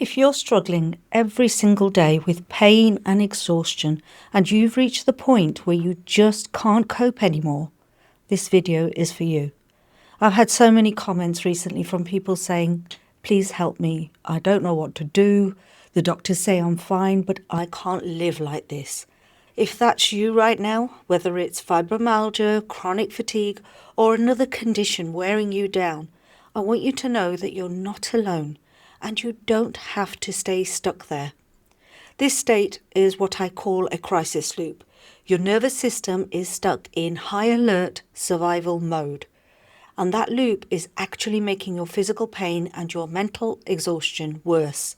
If you're struggling every single day with pain and exhaustion, and you've reached the point where you just can't cope anymore, this video is for you. I've had so many comments recently from people saying, please help me. I don't know what to do. The doctors say I'm fine, but I can't live like this. If that's you right now, whether it's fibromyalgia, chronic fatigue, or another condition wearing you down, I want you to know that you're not alone. And you don't have to stay stuck there. This state is what I call a crisis loop. Your nervous system is stuck in high alert survival mode. And that loop is actually making your physical pain and your mental exhaustion worse.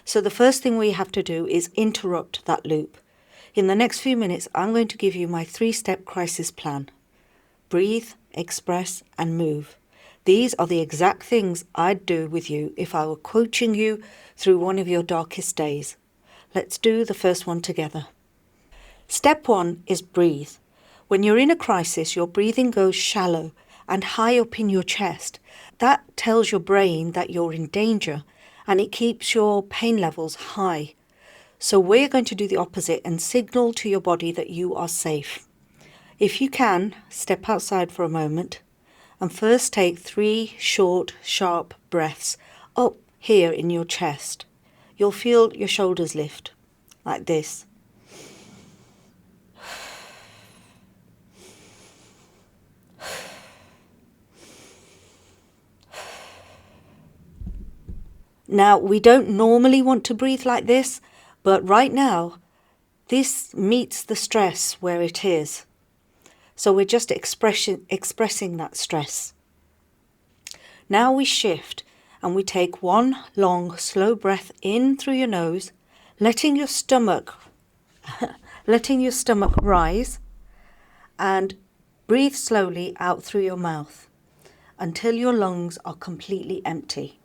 So the first thing we have to do is interrupt that loop. In the next few minutes, I'm going to give you my 3-step crisis plan. Breathe, express, and move. These are the exact things I'd do with you if I were coaching you through one of your darkest days. Let's do the first one together. Step 1 is breathe. When you're in a crisis, your breathing goes shallow and high up in your chest. That tells your brain that you're in danger, and it keeps your pain levels high. So we're going to do the opposite and signal to your body that you are safe. If you can, step outside for a moment. And first take 3 short, sharp breaths up here in your chest. You'll feel your shoulders lift, like this. Now, we don't normally want to breathe like this, but right now, this meets the stress where it is. So we're just expressing that stress. Now we shift and we take 1 long, slow breath in through your nose, letting your stomach rise, and breathe slowly out through your mouth until your lungs are completely empty.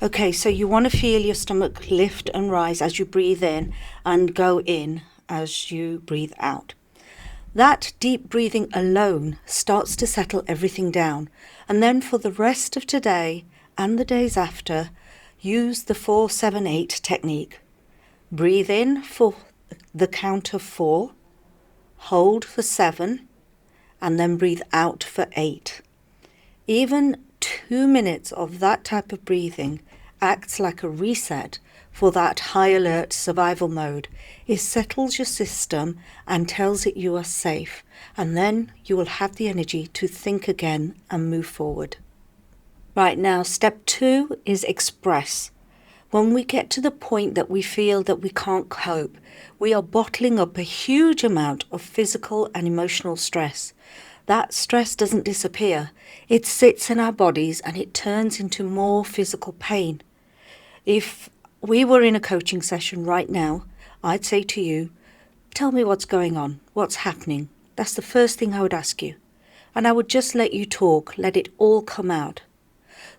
Okay, so you want to feel your stomach lift and rise as you breathe in and go in as you breathe out. That deep breathing alone starts to settle everything down. And then for the rest of today and the days after, use the 4-7-8 technique. Breathe in for the count of 4, hold for 7, and then breathe out for 8. Even 2 minutes of that type of breathing acts like a reset for that high alert survival mode. It settles your system and tells it you are safe, and then you will have the energy to think again and move forward. Right, now step 2 is express. When we get to the point that we feel that we can't cope, we are bottling up a huge amount of physical and emotional stress. That stress doesn't disappear. It sits in our bodies and it turns into more physical pain. If we were in a coaching session right now, I'd say to you, tell me what's going on, what's happening. That's the first thing I would ask you. And I would just let you talk, let it all come out.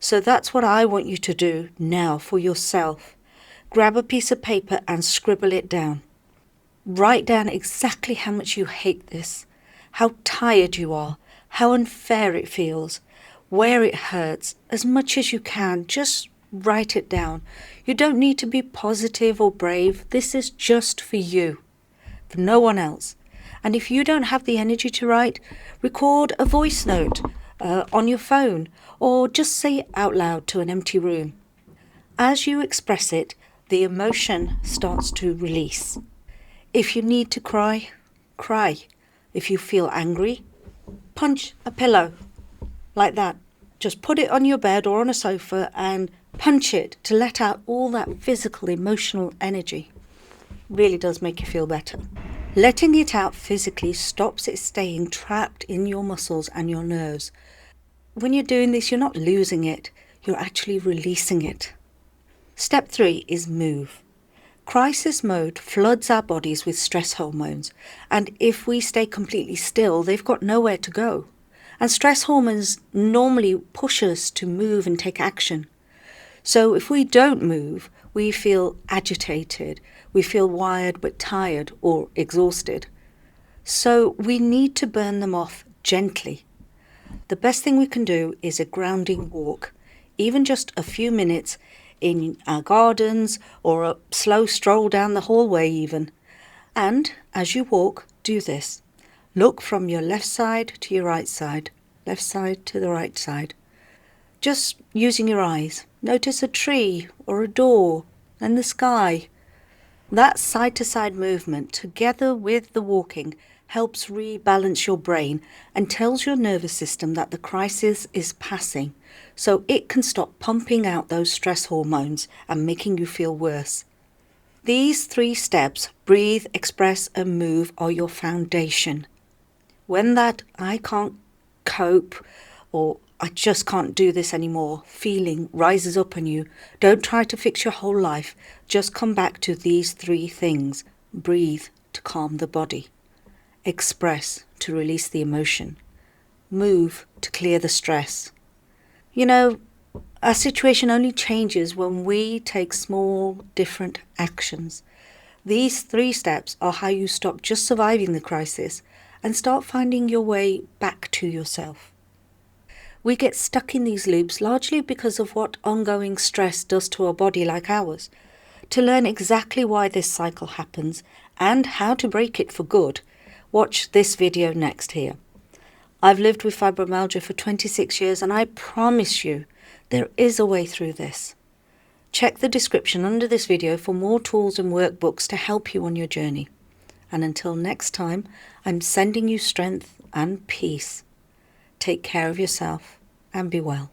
So that's what I want you to do now for yourself. Grab a piece of paper and scribble it down. Write down exactly how much you hate this, how tired you are, how unfair it feels, where it hurts, as much as you can. Just write it down. You don't need to be positive or brave. This is just for you, for no one else. And if you don't have the energy to write, record a voice note on your phone, or just say it out loud to an empty room. As you express it, the emotion starts to release. If you need to cry, cry. If you feel angry, punch a pillow, like that. Just put it on your bed or on a sofa and punch it to let out all that physical, emotional energy. Really does make you feel better. Letting it out physically stops it staying trapped in your muscles and your nerves. When you're doing this, you're not losing it, you're actually releasing it. Step 3 is move. Crisis mode floods our bodies with stress hormones, and if we stay completely still, they've got nowhere to go. And stress hormones normally push us to move and take action. So if we don't move, we feel agitated, we feel wired but tired or exhausted. So we need to burn them off gently. The best thing we can do is a grounding walk, even just a few minutes in our gardens or a slow stroll down the hallway even. And as you walk, do this. Look from your left side to your right side, left side to the right side. Just using your eyes. Notice a tree or a door and the sky. That side-to-side movement, together with the walking, helps rebalance your brain and tells your nervous system that the crisis is passing, so it can stop pumping out those stress hormones and making you feel worse. These 3 steps, breathe, express and move, are your foundation. When that "I can't cope" or "I just can't do this anymore" feeling rises up on you, don't try to fix your whole life. Just come back to these 3 things. Breathe to calm the body. Express to release the emotion. Move to clear the stress. You know, our situation only changes when we take small, different actions. These 3 steps are how you stop just surviving the crisis and start finding your way back to yourself. We get stuck in these loops largely because of what ongoing stress does to a body like ours. To learn exactly why this cycle happens and how to break it for good, watch this video next here. I've lived with fibromyalgia for 26 years and I promise you there is a way through this. Check the description under this video for more tools and workbooks to help you on your journey. And until next time, I'm sending you strength and peace. Take care of yourself and be well.